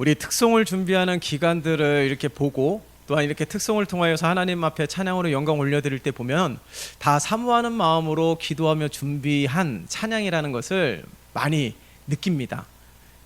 우리 특송을 준비하는 기관들을 이렇게 보고 또한 이렇게 특송을 통하여서 하나님 앞에 찬양으로 영광 올려드릴 때 보면 다 사모하는 마음으로 기도하며 준비한 찬양이라는 것을 많이 느낍니다.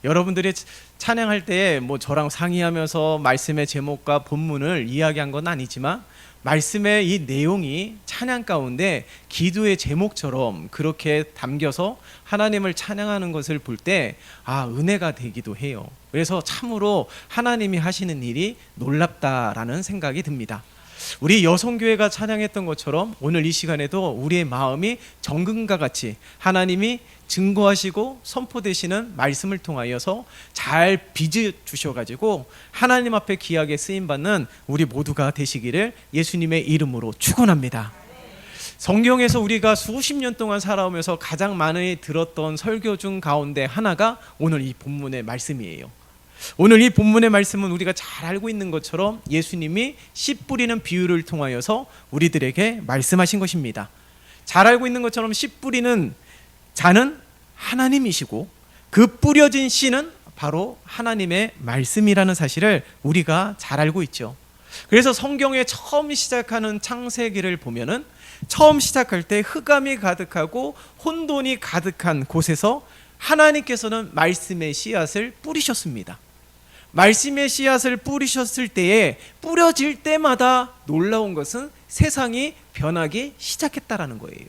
여러분들이 찬양할 때 뭐 저랑 상의하면서 말씀의 제목과 본문을 이야기한 건 아니지만 말씀의 이 내용이 찬양 가운데 기도의 제목처럼 그렇게 담겨서 하나님을 찬양하는 것을 볼 때 은혜가 되기도 해요. 그래서 참으로 하나님이 하시는 일이 놀랍다라는 생각이 듭니다. 우리 여성교회가 찬양했던 것처럼 오늘 이 시간에도 우리의 마음이 정금과 같이 하나님이 증거하시고 선포되시는 말씀을 통하여서 잘 빚어 주셔가지고 하나님 앞에 귀하게 쓰임받는 우리 모두가 되시기를 예수님의 이름으로 축원합니다. 성경에서 우리가 수십 년 동안 살아오면서 가장 많이 들었던 설교 중 가운데 하나가 오늘 이 본문의 말씀이에요. 오늘 이 본문의 말씀은 우리가 잘 알고 있는 것처럼 예수님이 씨 뿌리는 비유를 통하여서 우리들에게 말씀하신 것입니다. 잘 알고 있는 것처럼 씨 뿌리는 자는 하나님이시고 그 뿌려진 씨는 바로 하나님의 말씀이라는 사실을 우리가 잘 알고 있죠. 그래서 성경에 처음 시작하는 창세기를 보면은 처음 시작할 때 흑암이 가득하고 혼돈이 가득한 곳에서 하나님께서는 말씀의 씨앗을 뿌리셨습니다. 말씀의 씨앗을 뿌리셨을 때에 뿌려질 때마다 놀라운 것은 세상이 변하기 시작했다라는 거예요.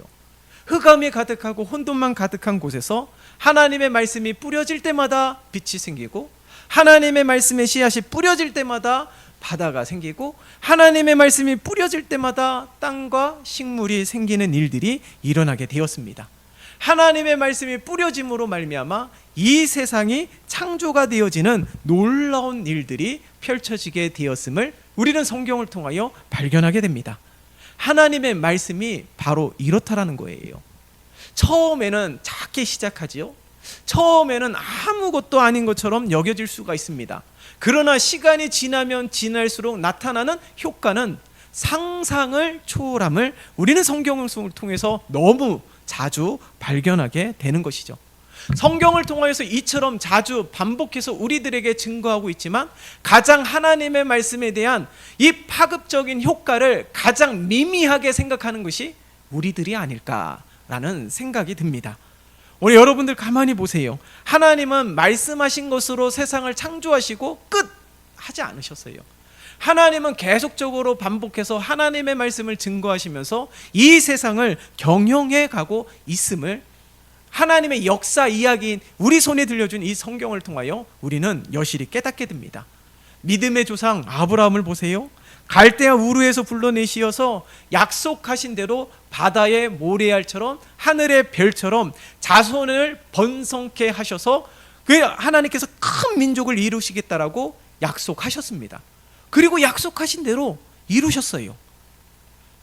흑암이 가득하고 혼돈만 가득한 곳에서 하나님의 말씀이 뿌려질 때마다 빛이 생기고 하나님의 말씀의 씨앗이 뿌려질 때마다 바다가 생기고 하나님의 말씀이 뿌려질 때마다 땅과 식물이 생기는 일들이 일어나게 되었습니다. 하나님의 말씀이 뿌려짐으로 말미암아 이 세상이 창조가 되어지는 놀라운 일들이 펼쳐지게 되었음을 우리는 성경을 통하여 발견하게 됩니다. 하나님의 말씀이 바로 이렇다라는 거예요. 처음에는 작게 시작하지요. 처음에는 아무것도 아닌 것처럼 여겨질 수가 있습니다. 그러나 시간이 지나면 지날수록 나타나는 효과는 상상을 초월함을 우리는 성경을 통해서 너무 자주 발견하게 되는 것이죠. 성경을 통하여서 이처럼 자주 반복해서 우리들에게 증거하고 있지만 가장 하나님의 말씀에 대한 이 파급적인 효과를 가장 미미하게 생각하는 것이 우리들이 아닐까라는 생각이 듭니다. 우리 여러분들 가만히 보세요. 하나님은 말씀하신 것으로 세상을 창조하시고 끝 하지 않으셨어요. 하나님은 계속적으로 반복해서 하나님의 말씀을 증거하시면서 이 세상을 경영해 가고 있음을 하나님의 역사 이야기인 우리 손에 들려준 이 성경을 통하여 우리는 여실히 깨닫게 됩니다. 믿음의 조상 아브라함을 보세요. 갈대아 우르에서 불러내시어서 약속하신 대로 바다의 모래알처럼 하늘의 별처럼 자손을 번성케 하셔서 그 하나님께서 큰 민족을 이루시겠다라고 약속하셨습니다. 그리고 약속하신 대로 이루셨어요.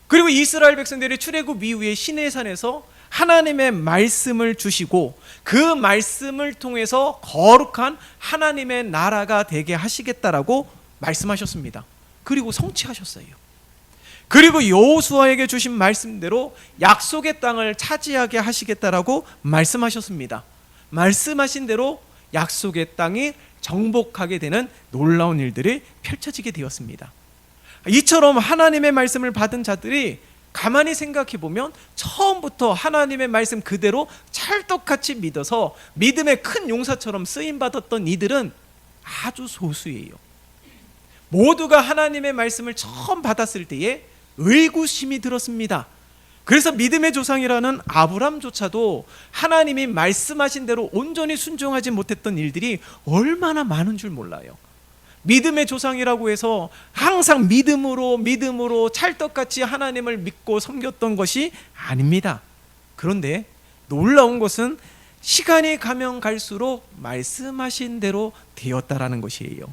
그리고 이스라엘 백성들이 출애굽 이후에 시내산에서 하나님의 말씀을 주시고 그 말씀을 통해서 거룩한 하나님의 나라가 되게 하시겠다라고 말씀하셨습니다. 그리고 성취하셨어요. 그리고 여호수아에게 주신 말씀대로 약속의 땅을 차지하게 하시겠다라고 말씀하셨습니다. 말씀하신 대로 약속의 땅이 정복하게 되는 놀라운 일들이 펼쳐지게 되었습니다. 이처럼 하나님의 말씀을 받은 자들이 가만히 생각해 보면 처음부터 하나님의 말씀 그대로 찰떡같이 믿어서 믿음의 큰 용사처럼 쓰임받았던 이들은 아주 소수예요. 모두가 하나님의 말씀을 처음 받았을 때에 의구심이 들었습니다. 그래서 믿음의 조상이라는 아브람조차도 하나님이 말씀하신 대로 온전히 순종하지 못했던 일들이 얼마나 많은 줄 몰라요. 믿음의 조상이라고 해서 항상 믿음으로 찰떡같이 하나님을 믿고 섬겼던 것이 아닙니다. 그런데 놀라운 것은 시간이 가면 갈수록 말씀하신 대로 되었다라는 것이에요.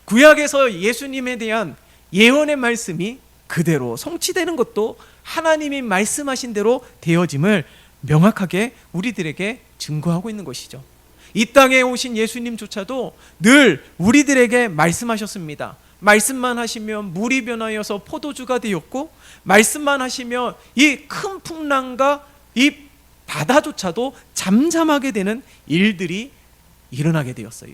구약에서 예수님에 대한 예언의 말씀이 그대로 성취되는 것도 하나님이 말씀하신 대로 되어짐을 명확하게 우리들에게 증거하고 있는 것이죠. 이 땅에 오신 예수님조차도 늘 우리들에게 말씀하셨습니다. 말씀만 하시면 물이 변하여서 포도주가 되었고 말씀만 하시면 이 큰 풍랑과 이 바다조차도 잠잠하게 되는 일들이 일어나게 되었어요.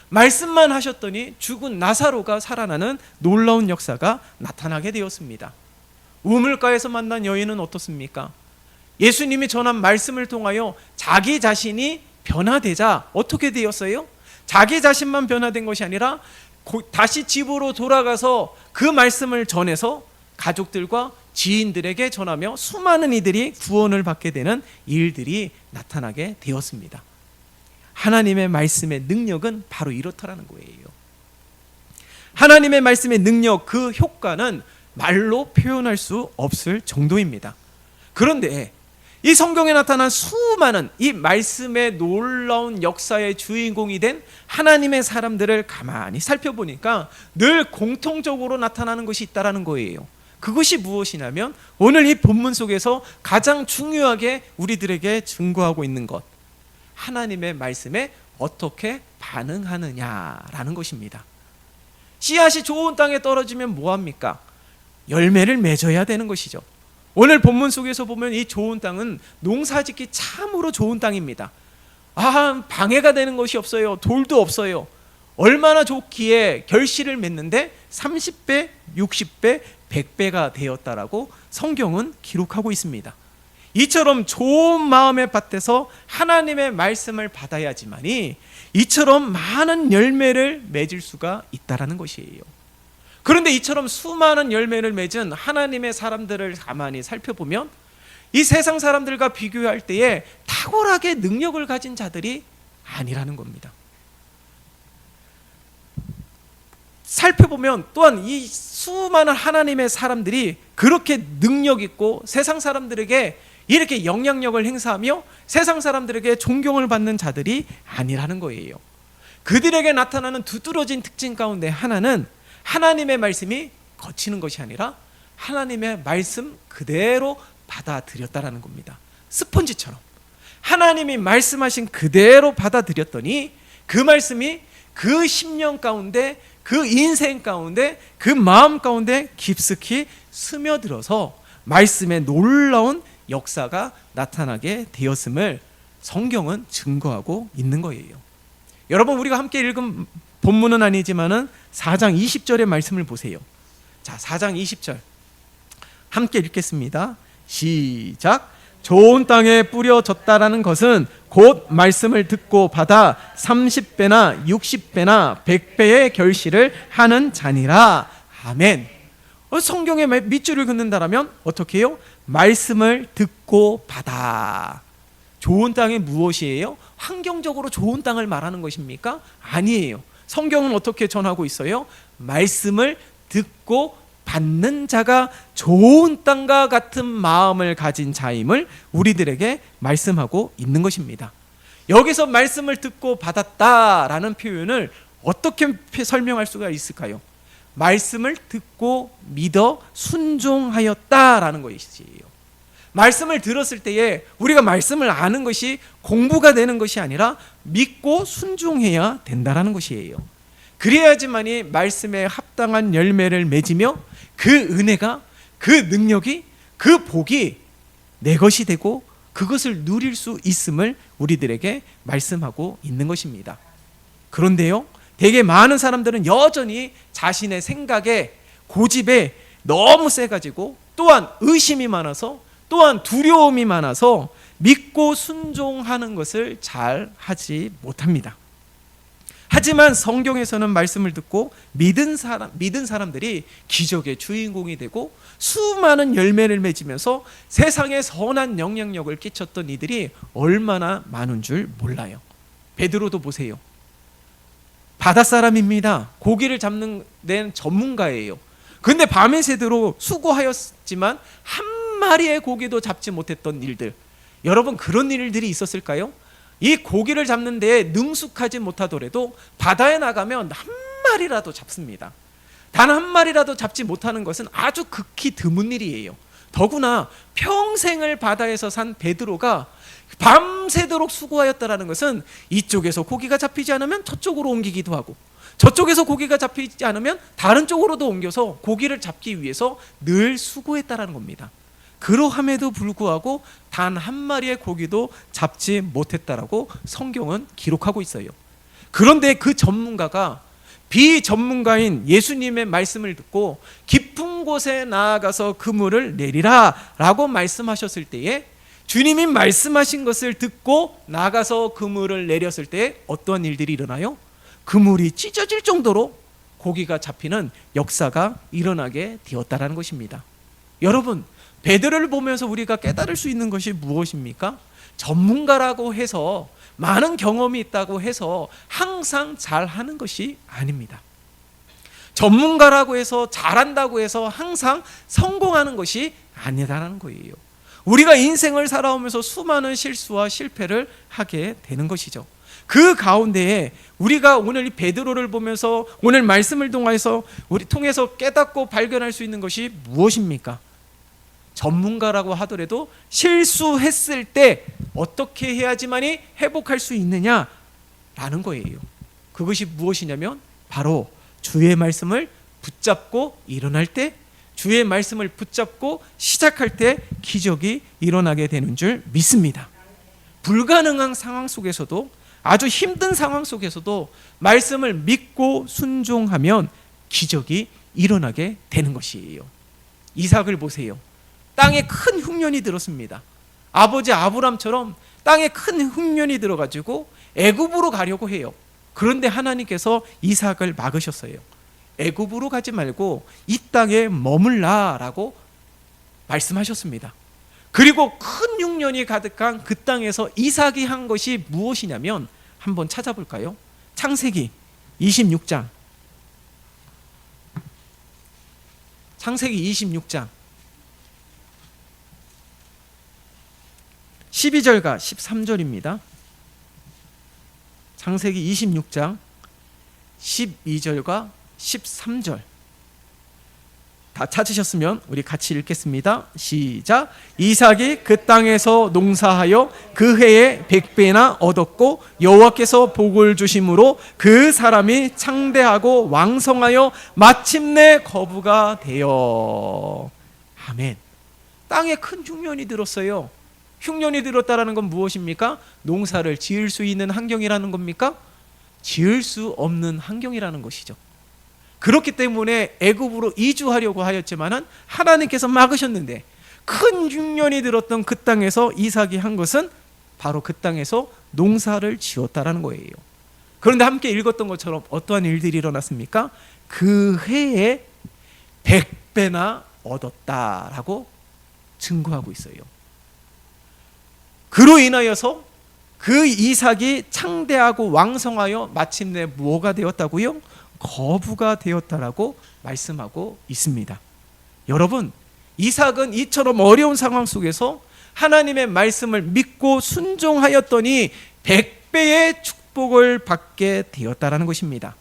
말씀만 하셨더니 죽은 나사로가 살아나는 놀라운 역사가 나타나게 되었습니다. 우물가에서 만난 여인은 어떻습니까? 예수님이 전한 말씀을 통하여 자기 자신이 변화되자 어떻게 되었어요? 자기 자신만 변화된 것이 아니라 다시 집으로 돌아가서 그 말씀을 전해서 가족들과 지인들에게 전하며 수많은 이들이 구원을 받게 되는 일들이 나타나게 되었습니다. 하나님의 말씀의 능력은 바로 이렇더라는 거예요. 하나님의 말씀의 능력, 그 효과는 말로 표현할 수 없을 정도입니다. 그런데 이 성경에 나타난 수많은 이 말씀의 놀라운 역사의 주인공이 된 하나님의 사람들을 가만히 살펴보니까 늘 공통적으로 나타나는 것이 있다는 거예요. 그것이 무엇이냐면 오늘 이 본문 속에서 가장 중요하게 우리들에게 증거하고 있는 것, 하나님의 말씀에 어떻게 반응하느냐라는 것입니다. 씨앗이 좋은 땅에 떨어지면 뭐합니까? 열매를 맺어야 되는 것이죠. 오늘 본문 속에서 보면 이 좋은 땅은 농사짓기 참으로 좋은 땅입니다. 방해가 되는 것이 없어요. 돌도 없어요. 얼마나 좋기에 결실을 맺는데 30배, 60배, 100배가 되었다라고 성경은 기록하고 있습니다. 이처럼 좋은 마음의 밭에서 하나님의 말씀을 받아야지만이 이처럼 많은 열매를 맺을 수가 있다라는 것이에요. 그런데 이처럼 수많은 열매를 맺은 하나님의 사람들을 가만히 살펴보면 이 세상 사람들과 비교할 때에 탁월하게 능력을 가진 자들이 아니라는 겁니다. 살펴보면 또한 이 수많은 하나님의 사람들이 그렇게 능력 있고 세상 사람들에게 이렇게 영향력을 행사하며 세상 사람들에게 존경을 받는 자들이 아니라는 거예요. 그들에게 나타나는 두드러진 특징 가운데 하나는 하나님의 말씀이 거치는 것이 아니라 하나님의 말씀 그대로 받아들였다라는 겁니다. 스펀지처럼 하나님이 말씀하신 그대로 받아들였더니 그 말씀이 그 심령 가운데, 그 인생 가운데, 그 마음 가운데 깊숙이 스며들어서 말씀의 놀라운 역사가 나타나게 되었음을 성경은 증거하고 있는 거예요. 여러분, 우리가 함께 읽은 본문은 아니지만은 4장 20절의 말씀을 보세요. 자, 4장 20절 함께 읽겠습니다. 시작. 좋은 땅에 뿌려졌다라는 것은 곧 말씀을 듣고 받아 30배나 60배나 100배의 결실을 하는 자니라. 아멘. 성경의 밑줄을 긋는다라면 어떻게 해요? 말씀을 듣고 받아. 좋은 땅이 무엇이에요? 환경적으로 좋은 땅을 말하는 것입니까? 아니에요. 성경은 어떻게 전하고 있어요? 말씀을 듣고 받는 자가 좋은 땅과 같은 마음을 가진 자임을 우리들에게 말씀하고 있는 것입니다. 여기서 말씀을 듣고 받았다라는 표현을 어떻게 설명할 수가 있을까요? 말씀을 듣고 믿어 순종하였다라는 것이에요. 말씀을 들었을 때에 우리가 말씀을 아는 것이 공부가 되는 것이 아니라 믿고 순종해야 된다는 것이에요. 그래야지만이 말씀에 합당한 열매를 맺으며 그 은혜가, 그 능력이, 그 복이 내 것이 되고 그것을 누릴 수 있음을 우리들에게 말씀하고 있는 것입니다. 그런데요, 되게 많은 사람들은 여전히 자신의 생각에, 고집에 너무 세가지고 또한 의심이 많아서 또한 두려움이 많아서 믿고 순종하는 것을 잘 하지 못합니다. 하지만 성경에서는 말씀을 듣고 믿은 사람들이 기적의 주인공이 되고 수많은 열매를 맺으면서 세상에 선한 영향력을 끼쳤던 이들이 얼마나 많은 줄 몰라요. 베드로도 보세요. 바닷사람입니다. 고기를 잡는 데는 전문가예요. 근데 밤에 새도록 수고하였지만 한 마리의 고기도 잡지 못했던 일들, 여러분 그런 일들이 있었을까요? 이 고기를 잡는 데에 능숙하지 못하더라도 바다에 나가면 한 마리라도 잡습니다. 단 한 마리라도 잡지 못하는 것은 아주 극히 드문 일이에요. 더구나 평생을 바다에서 산 베드로가 밤새도록 수고하였다라는 것은 이쪽에서 고기가 잡히지 않으면 저쪽으로 옮기기도 하고 저쪽에서 고기가 잡히지 않으면 다른 쪽으로도 옮겨서 고기를 잡기 위해서 늘 수고했다라는 겁니다. 그러함에도 불구하고 단 한 마리의 고기도 잡지 못했다라고 성경은 기록하고 있어요. 그런데 그 전문가가 비전문가인 예수님의 말씀을 듣고 깊은 곳에 나아가서 그물을 내리라 라고 말씀하셨을 때에, 주님이 말씀하신 것을 듣고 나가서 그물을 내렸을 때 어떤 일들이 일어나요? 그물이 찢어질 정도로 고기가 잡히는 역사가 일어나게 되었다라는 것입니다. 여러분, 베드로를 보면서 우리가 깨달을 수 있는 것이 무엇입니까? 전문가라고 해서, 많은 경험이 있다고 해서 항상 잘하는 것이 아닙니다. 전문가라고 해서 잘한다고 해서 항상 성공하는 것이 아니다라는 거예요. 우리가 인생을 살아오면서 수많은 실수와 실패를 하게 되는 것이죠. 그 가운데에 우리가 오늘 이 베드로를 보면서, 오늘 말씀을 통해서 깨닫고 발견할 수 있는 것이 무엇입니까? 전문가라고 하더라도 실수했을 때 어떻게 해야지만이 회복할 수 있느냐라는 거예요. 그것이 무엇이냐면 바로 주의 말씀을 붙잡고 일어날 때, 주의 말씀을 붙잡고 시작할 때 기적이 일어나게 되는 줄 믿습니다. 불가능한 상황 속에서도, 아주 힘든 상황 속에서도 말씀을 믿고 순종하면 기적이 일어나게 되는 것이에요. 이삭을 보세요. 땅에 큰 흉년이 들었습니다. 아버지 아브람처럼 땅에 큰 흉년이 들어가지고 애굽으로 가려고 해요. 그런데 하나님께서 이삭을 막으셨어요. 애굽으로 가지 말고 이 땅에 머물라라고 말씀하셨습니다. 그리고 큰 흉년이 가득한 그 땅에서 이삭이 한 것이 무엇이냐면, 한번 찾아볼까요? 창세기 26장. 창세기 26장 12절과 13절입니다. 창세기 26장 12절과 13절. 다 찾으셨으면 우리 같이 읽겠습니다. 시작. 이삭이 그 땅에서 농사하여 그 해에 100배나 얻었고 여호와께서 복을 주심으로 그 사람이 창대하고 왕성하여 마침내 거부가 되어. 아멘. 땅에 큰 흉년이 들었어요. 흉년이 들었다라는 건 무엇입니까? 농사를 지을 수 있는 환경이라는 겁니까? 지을 수 없는 환경이라는 것이죠. 그렇기 때문에 애굽으로 이주하려고 하였지만은 하나님께서 막으셨는데, 큰 흉년이 들었던 그 땅에서 이삭이 한 것은 바로 그 땅에서 농사를 지었다라는 거예요. 그런데 함께 읽었던 것처럼 어떠한 일들이 일어났습니까? 그 해에 100배나 얻었다라고 증거하고 있어요. 그로 인하여서 그 이삭이 창대하고 왕성하여 마침내 뭐가 되었다고요? 거부가 되었다라고 말씀하고 있습니다. 여러분, 이삭은 이처럼 어려운 상황 속에서 하나님의 말씀을 믿고 순종하였더니 100배의 축복을 받게 되었다라는 것입니다.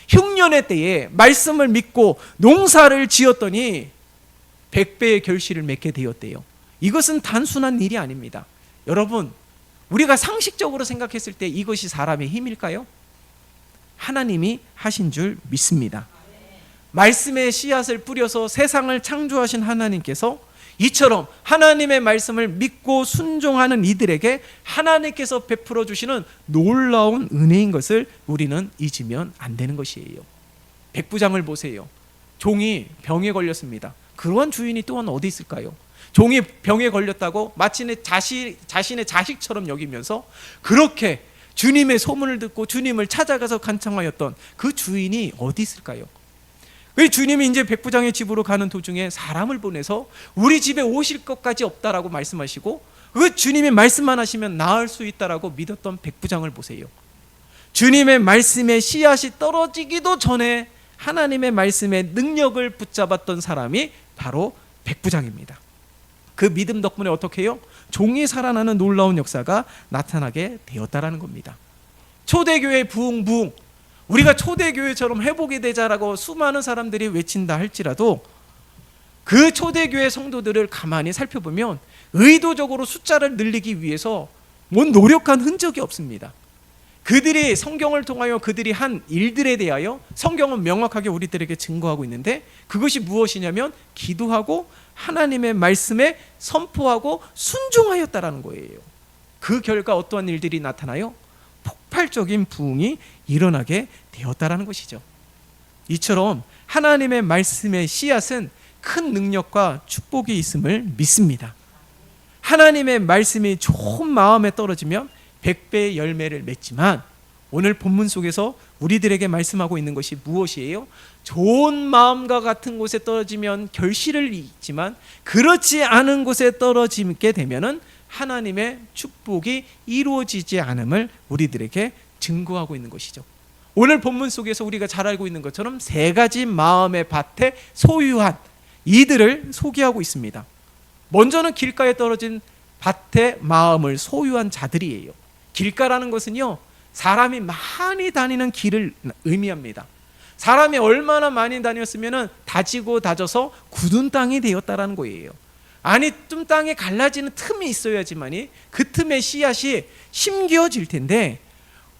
흉년의 때에 말씀을 믿고 농사를 지었더니 100배의 결실을 맺게 되었대요. 이것은 단순한 일이 아닙니다. 여러분, 우리가 상식적으로 생각했을 때 이것이 사람의 힘일까요? 하나님이 하신 줄 믿습니다. 말씀의 씨앗을 뿌려서 세상을 창조하신 하나님께서 이처럼 하나님의 말씀을 믿고 순종하는 이들에게 하나님께서 베풀어 주시는 놀라운 은혜인 것을 우리는 잊으면 안 되는 것이에요. 백부장을 보세요. 종이 병에 걸렸습니다. 그러한 주인이 또한 어디 있을까요? 종이 병에 걸렸다고 마치 자신의 자식처럼 여기면서 그렇게 주님의 소문을 듣고 주님을 찾아가서 간청하였던 그 주인이 어디 있을까요? 그 주님이 이제 백부장의 집으로 가는 도중에 사람을 보내서 우리 집에 오실 것까지 없다라고 말씀하시고, 그 주님의 말씀만 하시면 나을 수 있다라고 믿었던 백부장을 보세요. 주님의 말씀에 씨앗이 떨어지기도 전에 하나님의 말씀의 능력을 붙잡았던 사람이 바로 백부장입니다. 그 믿음 덕분에 어떻게 해요? 종이 살아나는 놀라운 역사가 나타나게 되었다라는 겁니다. 초대교회 부흥, 우리가 초대교회처럼 회복이 되자라고 수많은 사람들이 외친다 할지라도 그 초대교회 성도들을 가만히 살펴보면 의도적으로 숫자를 늘리기 위해서 뭔 노력한 흔적이 없습니다. 그들이 성경을 통하여 그들이 한 일들에 대하여 성경은 명확하게 우리들에게 증거하고 있는데, 그것이 무엇이냐면 기도하고 하나님의 말씀에 선포하고 순종하였다라는 거예요. 그 결과 어떠한 일들이 나타나요? 폭발적인 부흥이 일어나게 되었다라는 것이죠. 이처럼 하나님의 말씀의 씨앗은 큰 능력과 축복이 있음을 믿습니다. 하나님의 말씀이 좋은 마음에 떨어지면 100배의 열매를 맺지만, 오늘 본문 속에서 우리들에게 말씀하고 있는 것이 무엇이에요? 좋은 마음과 같은 곳에 떨어지면 결실을 잇지만, 그렇지 않은 곳에 떨어지게 되면은 하나님의 축복이 이루어지지 않음을 우리들에게 증거하고 있는 것이죠. 오늘 본문 속에서 우리가 잘 알고 있는 것처럼 세 가지 마음의 밭에 소유한 이들을 소개하고 있습니다. 먼저는 길가에 떨어진 밭의 마음을 소유한 자들이에요. 길가라는 것은요, 사람이 많이 다니는 길을 의미합니다. 사람이 얼마나 많이 다녔으면 다지고 다져서 굳은 땅이 되었다라는 거예요. 아니, 뜸 땅에 갈라지는 틈이 있어야지만이 그 틈에 씨앗이 심겨질 텐데,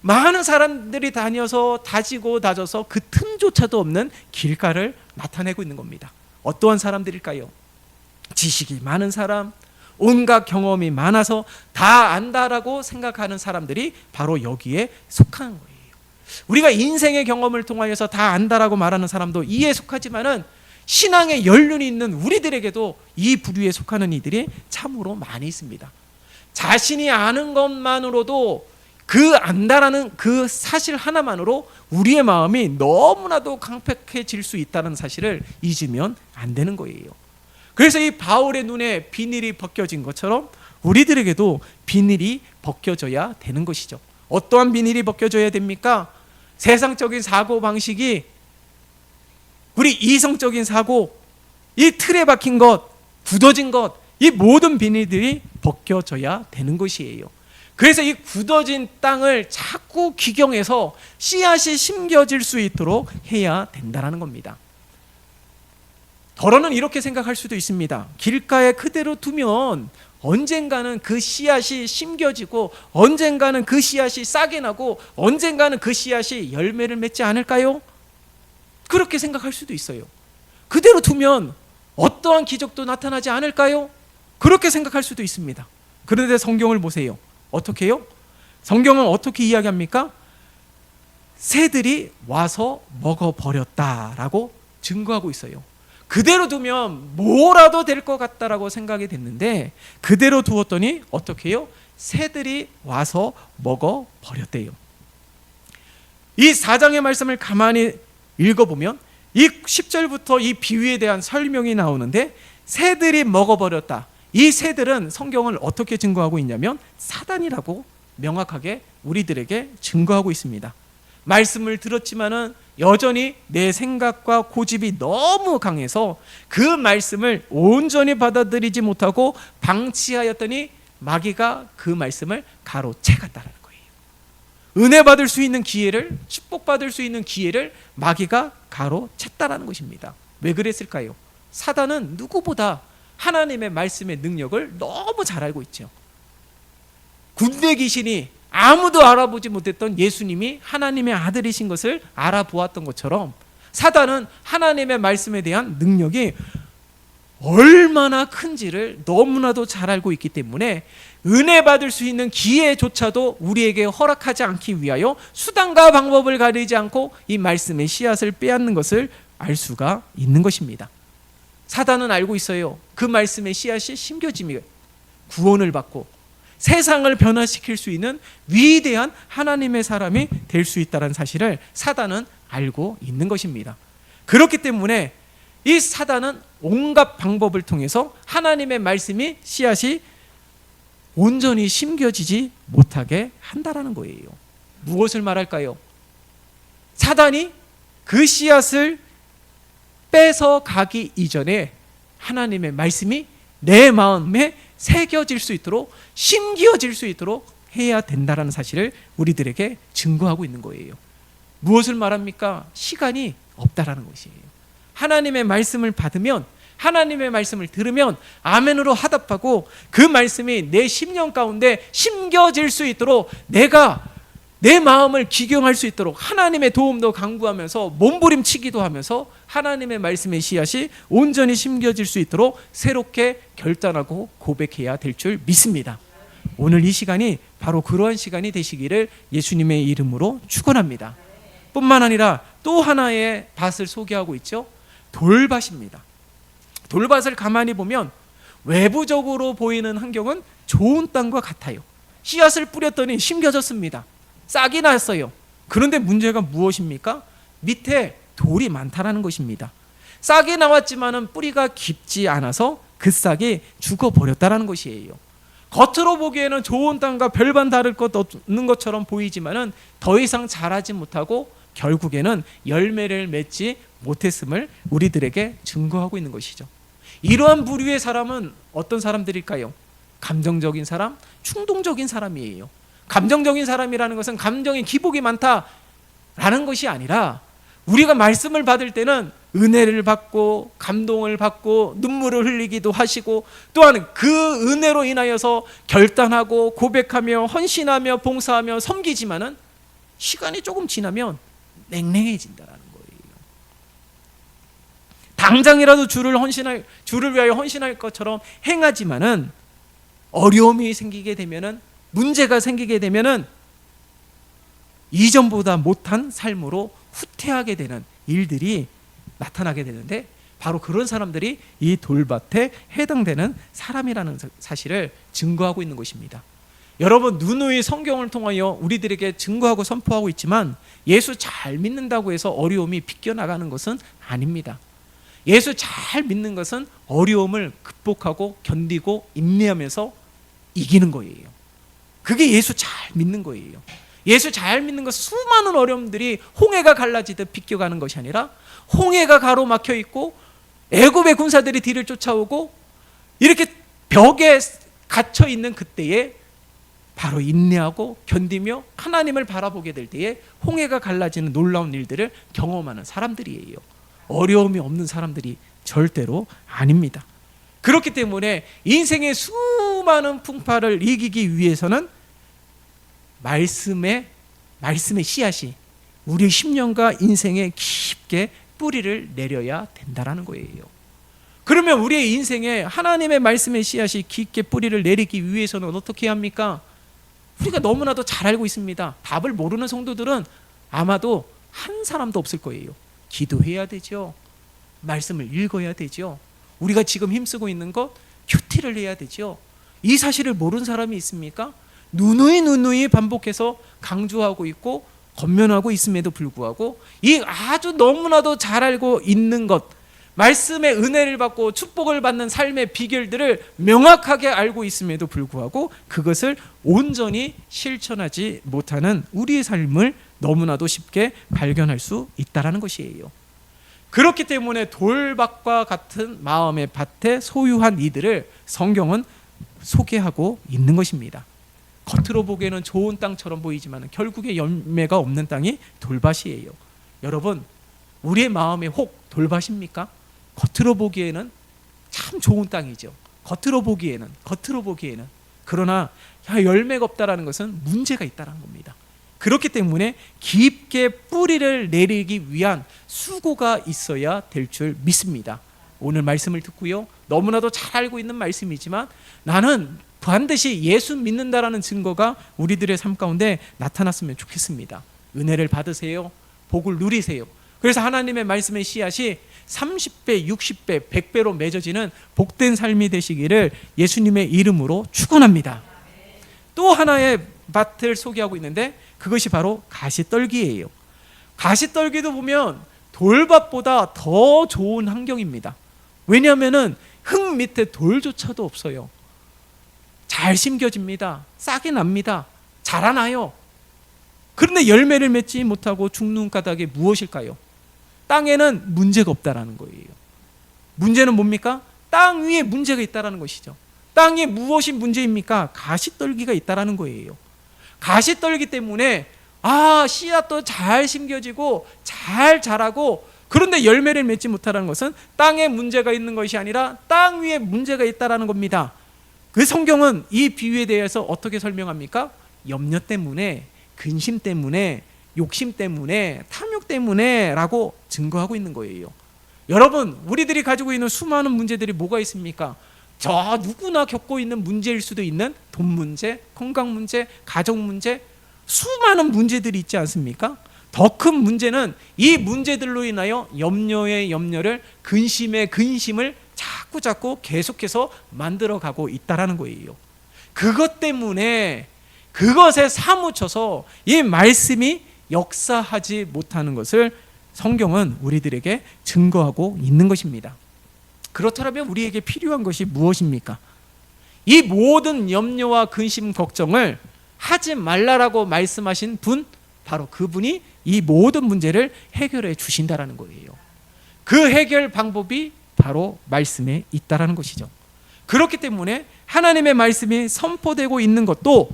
많은 사람들이 다녀서 다지고 다져서 그 틈조차도 없는 길가를 나타내고 있는 겁니다. 어떠한 사람들일까요? 지식이 많은 사람, 온갖 경험이 많아서 다 안다라고 생각하는 사람들이 바로 여기에 속하는 거예요. 우리가 인생의 경험을 통하여서 다 안다라고 말하는 사람도 이에 속하지만은, 신앙의 연륜이 있는 우리들에게도 이 부류에 속하는 이들이 참으로 많이 있습니다. 자신이 아는 것만으로도, 그 안다라는 그 사실 하나만으로 우리의 마음이 너무나도 강팍해질 수 있다는 사실을 잊으면 안 되는 거예요. 그래서 이 바울의 눈에 비닐이 벗겨진 것처럼 우리들에게도 비닐이 벗겨져야 되는 것이죠. 어떠한 비닐이 벗겨져야 됩니까? 세상적인 사고방식이, 우리 이성적인 사고, 이 틀에 박힌 것, 굳어진 것, 이 모든 비닐들이 벗겨져야 되는 것이에요. 그래서 이 굳어진 땅을 자꾸 기경해서 씨앗이 심겨질 수 있도록 해야 된다는 겁니다. 더러는 이렇게 생각할 수도 있습니다. 길가에 그대로 두면 언젠가는 그 씨앗이 심겨지고, 언젠가는 그 씨앗이 싹이 나고, 언젠가는 그 씨앗이 열매를 맺지 않을까요? 그렇게 생각할 수도 있어요. 그대로 두면 어떠한 기적도 나타나지 않을까요? 그렇게 생각할 수도 있습니다. 그런데 성경을 보세요. 어떻게 해요? 성경은 어떻게 이야기합니까? 새들이 와서 먹어버렸다라고 증거하고 있어요. 그대로 두면 뭐라도 될 것 같다라고 생각이 됐는데, 그대로 두었더니 어떻게 해요? 새들이 와서 먹어버렸대요. 이 4장의 말씀을 가만히 읽어보면 이 10절부터 이 비유에 대한 설명이 나오는데, 새들이 먹어버렸다. 이 새들은 성경을 어떻게 증거하고 있냐면 사단이라고 명확하게 우리들에게 증거하고 있습니다. 말씀을 들었지만은 여전히 내 생각과 고집이 너무 강해서 그 말씀을 온전히 받아들이지 못하고 방치하였더니 마귀가 그 말씀을 가로채갔다는 거예요. 은혜 받을 수 있는 기회를, 축복 받을 수 있는 기회를 마귀가 가로챘다라는 것입니다. 왜 그랬을까요? 사단은 누구보다 하나님의 말씀의 능력을 너무 잘 알고 있죠. 군대 귀신이 아무도 알아보지 못했던 예수님이 하나님의 아들이신 것을 알아보았던 것처럼, 사단은 하나님의 말씀에 대한 능력이 얼마나 큰지를 너무나도 잘 알고 있기 때문에 은혜 받을 수 있는 기회조차도 우리에게 허락하지 않기 위하여 수단과 방법을 가리지 않고 이 말씀의 씨앗을 빼앗는 것을 알 수가 있는 것입니다. 사단은 알고 있어요. 그 말씀의 씨앗이 심겨지면 구원을 받고 세상을 변화시킬 수 있는 위대한 하나님의 사람이 될 수 있다는 사실을 사단은 알고 있는 것입니다. 그렇기 때문에 이 사단은 온갖 방법을 통해서 하나님의 말씀이, 씨앗이 온전히 심겨지지 못하게 한다라는 거예요. 무엇을 말할까요? 사단이 그 씨앗을 뺏어 가기 이전에 하나님의 말씀이 내 마음에 새겨질 수 있도록, 심겨질 수 있도록 해야 된다는 사실을 우리들에게 증거하고 있는 거예요. 무엇을 말합니까? 시간이 없다라는 것이에요. 하나님의 말씀을 받으면, 하나님의 말씀을 들으면 아멘으로 화답하고 그 말씀이 내 심령 가운데 심겨질 수 있도록, 내가 내 마음을 기경할 수 있도록 하나님의 도움도 간구하면서 몸부림치기도 하면서 하나님의 말씀의 씨앗이 온전히 심겨질 수 있도록 새롭게 결단하고 고백해야 될 줄 믿습니다. 오늘 이 시간이 바로 그러한 시간이 되시기를 예수님의 이름으로 축원합니다. 뿐만 아니라 또 하나의 밭을 소개하고 있죠. 돌밭입니다. 돌밭을 가만히 보면 외부적으로 보이는 환경은 좋은 땅과 같아요. 씨앗을 뿌렸더니 심겨졌습니다. 싹이 났어요. 그런데 문제가 무엇입니까? 밑에 돌이 많다라는 것입니다. 싹이 나왔지만은 뿌리가 깊지 않아서 그 싹이 죽어버렸다라는 것이에요. 겉으로 보기에는 좋은 땅과 별반 다를 것 없는 것처럼 보이지만은 더 이상 자라지 못하고 결국에는 열매를 맺지 못했음을 우리들에게 증거하고 있는 것이죠. 이러한 부류의 사람은 어떤 사람들일까요? 감정적인 사람, 충동적인 사람이에요. 감정적인 사람이라는 것은 감정의 기복이 많다라는 것이 아니라 우리가 말씀을 받을 때는 은혜를 받고 감동을 받고 눈물을 흘리기도 하시고 또한 그 은혜로 인하여서 결단하고 고백하며 헌신하며 봉사하며 섬기지만은 시간이 조금 지나면 냉랭해진다라는 거예요. 당장이라도 주를 위하여 헌신할 것처럼 행하지만은 어려움이 생기게 되면은 문제가 생기게 되면은 이전보다 못한 삶으로 후퇴하게 되는 일들이 나타나게 되는데 바로 그런 사람들이 이 돌밭에 해당되는 사람이라는 사실을 증거하고 있는 것입니다. 여러분, 누누이 성경을 통하여 우리들에게 증거하고 선포하고 있지만 예수 잘 믿는다고 해서 어려움이 비껴나가는 것은 아닙니다. 예수 잘 믿는 것은 어려움을 극복하고 견디고 인내하면서 이기는 거예요. 그게 예수 잘 믿는 거예요. 예수 잘 믿는 것은 수많은 어려움들이 홍해가 갈라지듯 비껴가는 것이 아니라 홍해가 가로막혀 있고 애굽의 군사들이 뒤를 쫓아오고 이렇게 벽에 갇혀 있는 그때에 바로 인내하고 견디며 하나님을 바라보게 될 때에 홍해가 갈라지는 놀라운 일들을 경험하는 사람들이에요. 어려움이 없는 사람들이 절대로 아닙니다. 그렇기 때문에 인생의 수많은 풍파를 이기기 위해서는 말씀의 씨앗이 우리 심령과 인생에 깊게 뿌리를 내려야 된다라는 거예요. 그러면 우리의 인생에 하나님의 말씀의 씨앗이 깊게 뿌리를 내리기 위해서는 어떻게 합니까? 우리가 너무나도 잘 알고 있습니다. 답을 모르는 성도들은 아마도 한 사람도 없을 거예요. 기도해야 되죠. 말씀을 읽어야 되죠. 우리가 지금 힘쓰고 있는 것 큐티를 해야 되죠. 이 사실을 모르는 사람이 있습니까? 누누이 반복해서 강조하고 있고 권면하고 있음에도 불구하고 이 아주 너무나도 잘 알고 있는 것, 말씀의 은혜를 받고 축복을 받는 삶의 비결들을 명확하게 알고 있음에도 불구하고 그것을 온전히 실천하지 못하는 우리의 삶을 너무나도 쉽게 발견할 수 있다는 것이에요. 그렇기 때문에 돌밭과 같은 마음의 밭에 소유한 이들을 성경은 소개하고 있는 것입니다. 겉으로 보기에는 좋은 땅처럼 보이지만 결국에 열매가 없는 땅이 돌밭이에요. 여러분, 우리의 마음의 혹 돌밭입니까? 겉으로 보기에는 참 좋은 땅이죠. 겉으로 보기에는 그러나 열매가 없다라는 것은 문제가 있다는 겁니다. 그렇기 때문에 깊게 뿌리를 내리기 위한 수고가 있어야 될 줄 믿습니다. 오늘 말씀을 듣고요, 너무나도 잘 알고 있는 말씀이지만 나는 반드시 예수 믿는다라는 증거가 우리들의 삶 가운데 나타났으면 좋겠습니다. 은혜를 받으세요. 복을 누리세요. 그래서 하나님의 말씀의 씨앗이 30배, 60배, 100배로 맺어지는 복된 삶이 되시기를 예수님의 이름으로 축원합니다. 또 하나의 밭을 소개하고 있는데 그것이 바로 가시떨기예요. 가시떨기도 보면 돌밭보다 더 좋은 환경입니다. 왜냐하면 흙 밑에 돌조차도 없어요. 잘 심겨집니다. 싹이 납니다. 자라나요. 그런데 열매를 맺지 못하고 죽는 까닭이 무엇일까요? 땅에는 문제가 없다라는 거예요. 문제는 뭡니까? 땅 위에 문제가 있다라는 것이죠. 땅에 무엇이 문제입니까? 가시떨기가 있다라는 거예요. 가시떨기 때문에 씨앗도 잘 심겨지고 잘 자라고 그런데 열매를 맺지 못하는 것은 땅에 문제가 있는 것이 아니라 땅 위에 문제가 있다라는 겁니다. 그 성경은 이 비유에 대해서 어떻게 설명합니까? 염려 때문에, 근심 때문에, 욕심 때문에, 탐욕 때문에 라고 증거하고 있는 거예요. 여러분, 우리들이 가지고 있는 수많은 문제들이 뭐가 있습니까? 저 누구나 겪고 있는 문제일 수도 있는 돈 문제, 건강 문제, 가정 문제, 수많은 문제들이 있지 않습니까? 더 큰 문제는 이 문제들로 인하여 염려의 염려를, 근심의 근심을 자꾸 계속해서 만들어가고 있다라는 거예요. 그것 때문에 그것에 사무쳐서 이 말씀이 역사하지 못하는 것을 성경은 우리들에게 증거하고 있는 것입니다. 그렇다면 우리에게 필요한 것이 무엇입니까? 이 모든 염려와 근심, 걱정을 하지 말라라고 말씀하신 분, 바로 그분이 이 모든 문제를 해결해 주신다라는 거예요. 그 해결 방법이 바로 말씀에 있다라는 것이죠. 그렇기 때문에 하나님의 말씀이 선포되고 있는 것도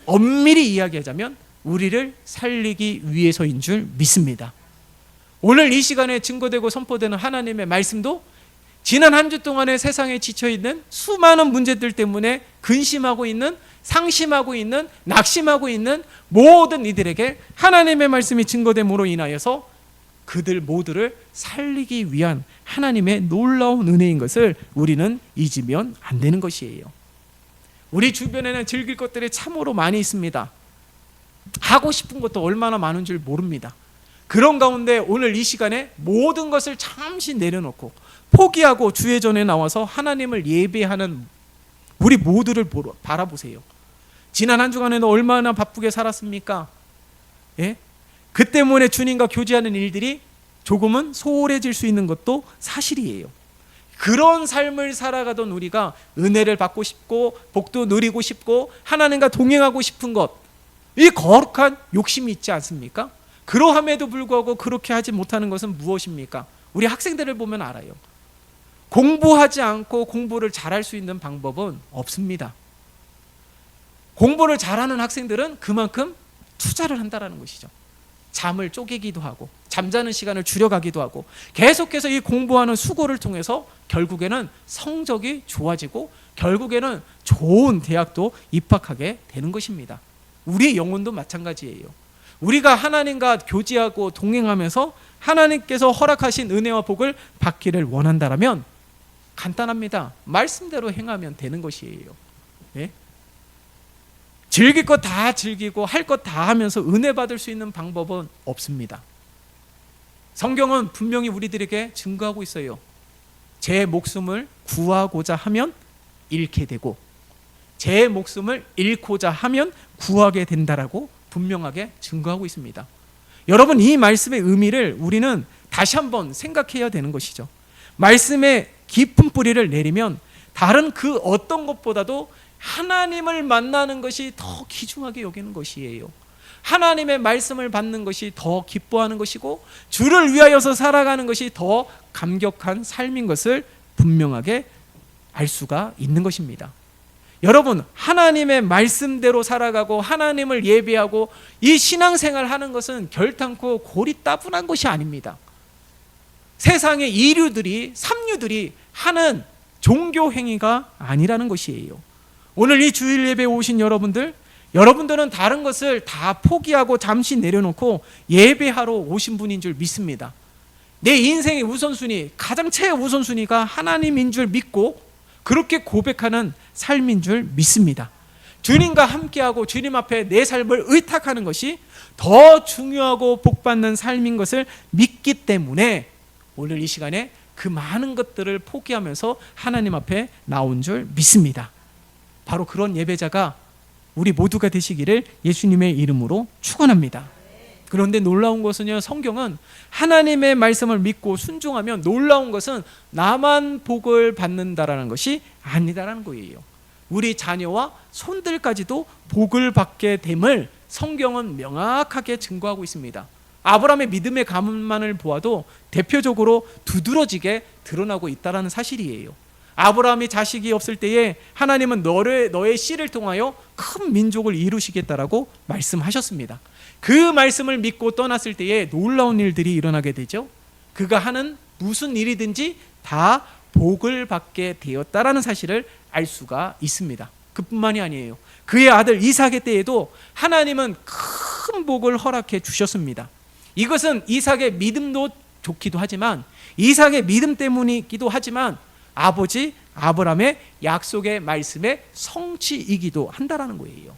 엄밀히 이야기하자면 우리를 살리기 위해서인 줄 믿습니다. 오늘 이 시간에 증거되고 선포되는 하나님의 말씀도 지난 한 주 동안에 세상에 지쳐있는 수많은 문제들 때문에 근심하고 있는, 상심하고 있는, 낙심하고 있는 모든 이들에게 하나님의 말씀이 증거됨으로 인하여서 그들 모두를 살리기 위한 하나님의 놀라운 은혜인 것을 우리는 잊으면 안 되는 것이에요. 우리 주변에는 즐길 것들이 참으로 많이 있습니다. 하고 싶은 것도 얼마나 많은 줄 모릅니다. 그런 가운데 오늘 이 시간에 모든 것을 잠시 내려놓고 포기하고 주의 전에 나와서 하나님을 예배하는 우리 모두를 바라보세요. 지난 한 주간에는 얼마나 바쁘게 살았습니까? 예? 그 때문에 주님과 교제하는 일들이 조금은 소홀해질 수 있는 것도 사실이에요. 그런 삶을 살아가던 우리가 은혜를 받고 싶고 복도 누리고 싶고 하나님과 동행하고 싶은 것, 이 거룩한 욕심이 있지 않습니까? 그러함에도 불구하고 그렇게 하지 못하는 것은 무엇입니까? 우리 학생들을 보면 알아요. 공부하지 않고 공부를 잘할 수 있는 방법은 없습니다. 공부를 잘하는 학생들은 그만큼 투자를 한다는 것이죠. 잠을 쪼개기도 하고 잠자는 시간을 줄여가기도 하고 계속해서 이 공부하는 수고를 통해서 결국에는 성적이 좋아지고 결국에는 좋은 대학도 입학하게 되는 것입니다. 우리의 영혼도 마찬가지예요. 우리가 하나님과 교제하고 동행하면서 하나님께서 허락하신 은혜와 복을 받기를 원한다면 간단합니다. 말씀대로 행하면 되는 것이에요. 예? 즐길 것 다 즐기고 할 것 다 하면서 은혜 받을 수 있는 방법은 없습니다. 성경은 분명히 우리들에게 증거하고 있어요. 제 목숨을 구하고자 하면 잃게 되고 제 목숨을 잃고자 하면 구하게 된다라고 분명하게 증거하고 있습니다. 여러분, 이 말씀의 의미를 우리는 다시 한번 생각해야 되는 것이죠. 말씀의 깊은 뿌리를 내리면 다른 그 어떤 것보다도 하나님을 만나는 것이 더 귀중하게 여기는 것이에요. 하나님의 말씀을 받는 것이 더 기뻐하는 것이고 주를 위하여서 살아가는 것이 더 감격한 삶인 것을 분명하게 알 수가 있는 것입니다. 여러분, 하나님의 말씀대로 살아가고 하나님을 예배하고 이 신앙생활 하는 것은 결탄코 고리따분한 것이 아닙니다. 세상의 이류들이, 삼류들이 하는 종교 행위가 아니라는 것이에요. 오늘 이 주일 예배에 오신 여러분들은 다른 것을 다 포기하고 잠시 내려놓고 예배하러 오신 분인 줄 믿습니다. 내 인생의 우선순위, 가장 최우선순위가 하나님인 줄 믿고 그렇게 고백하는 삶인 줄 믿습니다. 주님과 함께하고 주님 앞에 내 삶을 의탁하는 것이 더 중요하고 복받는 삶인 것을 믿기 때문에 오늘 이 시간에 그 많은 것들을 포기하면서 하나님 앞에 나온 줄 믿습니다. 바로 그런 예배자가 우리 모두가 되시기를 예수님의 이름으로 축원합니다. 그런데 놀라운 것은요, 성경은 하나님의 말씀을 믿고 순종하면 놀라운 것은 나만 복을 받는다라는 것이 아니다라는 거예요. 우리 자녀와 손들까지도 복을 받게 됨을 성경은 명확하게 증거하고 있습니다. 아브라함의 믿음의 가문만을 보아도 대표적으로 두드러지게 드러나고 있다는 사실이에요. 아브라함이 자식이 없을 때에 하나님은 너의 씨를 통하여 큰 민족을 이루시겠다라고 말씀하셨습니다. 그 말씀을 믿고 떠났을 때에 놀라운 일들이 일어나게 되죠. 그가 하는 무슨 일이든지 다 복을 받게 되었다라는 사실을 알 수가 있습니다. 그뿐만이 아니에요. 그의 아들 이삭의 때에도 하나님은 큰 복을 허락해 주셨습니다. 이것은 이삭의 믿음도 좋기도 하지만 이삭의 믿음 때문이기도 하지만 아버지 아브라함의 약속의 말씀의 성취이기도 한다라는 거예요.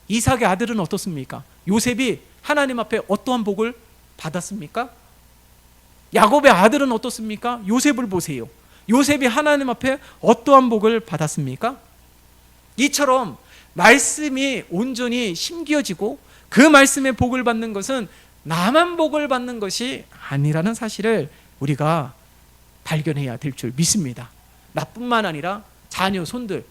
이삭의 아들은 어떻습니까? 요셉이 하나님 앞에 어떠한 복을 받았습니까? 야곱의 아들은 어떻습니까? 요셉을 보세요. 요셉이 하나님 앞에 어떠한 복을 받았습니까? 이처럼 말씀이 온전히 심겨지고 그 말씀의 복을 받는 것은 나만 복을 받는 것이 아니라는 사실을 우리가 발견해야 될 줄 믿습니다. 나뿐만 아니라 자녀, 손들,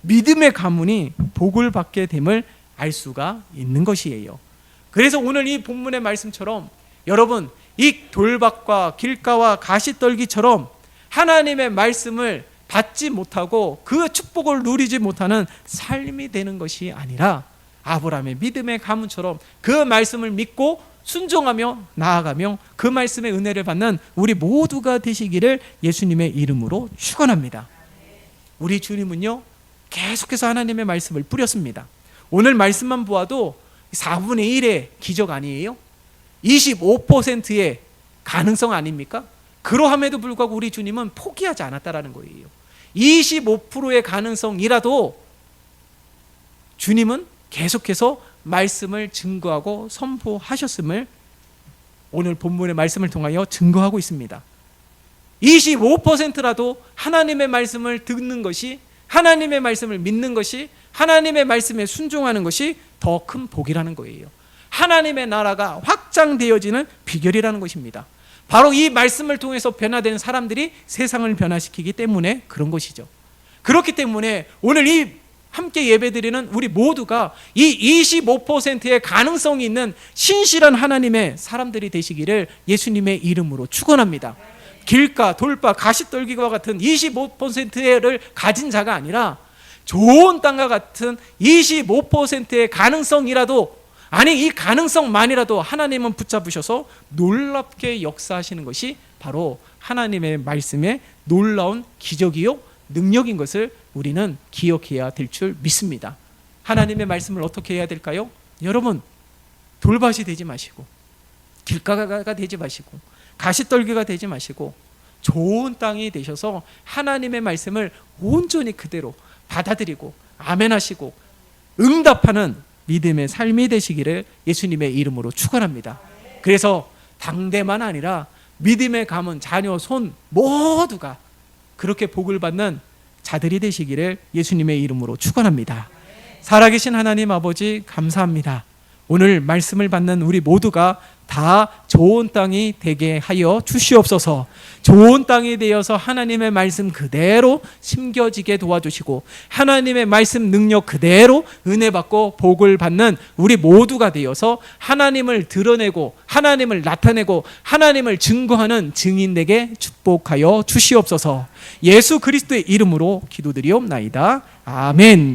믿음의 가문이 복을 받게 됨을 알 수가 있는 것이에요. 그래서 오늘 이 본문의 말씀처럼 여러분, 이 돌밭과 길가와 가시떨기처럼 하나님의 말씀을 받지 못하고 그 축복을 누리지 못하는 삶이 되는 것이 아니라 아브라함의 믿음의 가문처럼 그 말씀을 믿고 순종하며 나아가며 그 말씀의 은혜를 받는 우리 모두가 되시기를 예수님의 이름으로 축원합니다. 우리 주님은요, 계속해서 하나님의 말씀을 뿌렸습니다. 오늘 말씀만 보아도 4분의 1의 기적 아니에요? 25%의 가능성 아닙니까? 그러함에도 불구하고 우리 주님은 포기하지 않았다라는 거예요. 25%의 가능성이라도 주님은 계속해서 말씀을 증거하고 선포하셨음을 오늘 본문의 말씀을 통하여 증거하고 있습니다. 25%라도 하나님의 말씀을 듣는 것이, 하나님의 말씀을 믿는 것이, 하나님의 말씀에 순종하는 것이 더 큰 복이라는 거예요. 하나님의 나라가 확장되어지는 비결이라는 것입니다. 바로 이 말씀을 통해서 변화된 사람들이 세상을 변화시키기 때문에 그런 것이죠. 그렇기 때문에 오늘 이 함께 예배드리는 우리 모두가 이 25%의 가능성이 있는 신실한 하나님의 사람들이 되시기를 예수님의 이름으로 축원합니다. 길가, 돌밭, 가시떨기와 같은 25%를 가진 자가 아니라 좋은 땅과 같은 25%의 가능성이라도, 아니 이 가능성만이라도 하나님은 붙잡으셔서 놀랍게 역사하시는 것이 바로 하나님의 말씀의 놀라운 기적이요 능력인 것을 우리는 기억해야 될 줄 믿습니다. 하나님의 말씀을 어떻게 해야 될까요? 여러분, 돌밭이 되지 마시고 길가가 되지 마시고 가시떨기가 되지 마시고 좋은 땅이 되셔서 하나님의 말씀을 온전히 그대로 받아들이고 아멘하시고 응답하는 믿음의 삶이 되시기를 예수님의 이름으로 축원합니다. 그래서 당대만 아니라 믿음의 가문, 자녀, 손 모두가 그렇게 복을 받는 자들이 되시기를 예수님의 이름으로 축원합니다. 살아계신 하나님 아버지 감사합니다. 오늘 말씀을 받는 우리 모두가 다 좋은 땅이 되게 하여 주시옵소서. 좋은 땅이 되어서 하나님의 말씀 그대로 심겨지게 도와주시고 하나님의 말씀 능력 그대로 은혜 받고 복을 받는 우리 모두가 되어서 하나님을 드러내고 하나님을 나타내고 하나님을 증거하는 증인에게 축복하여 주시옵소서. 예수 그리스도의 이름으로 기도드리옵나이다. 아멘.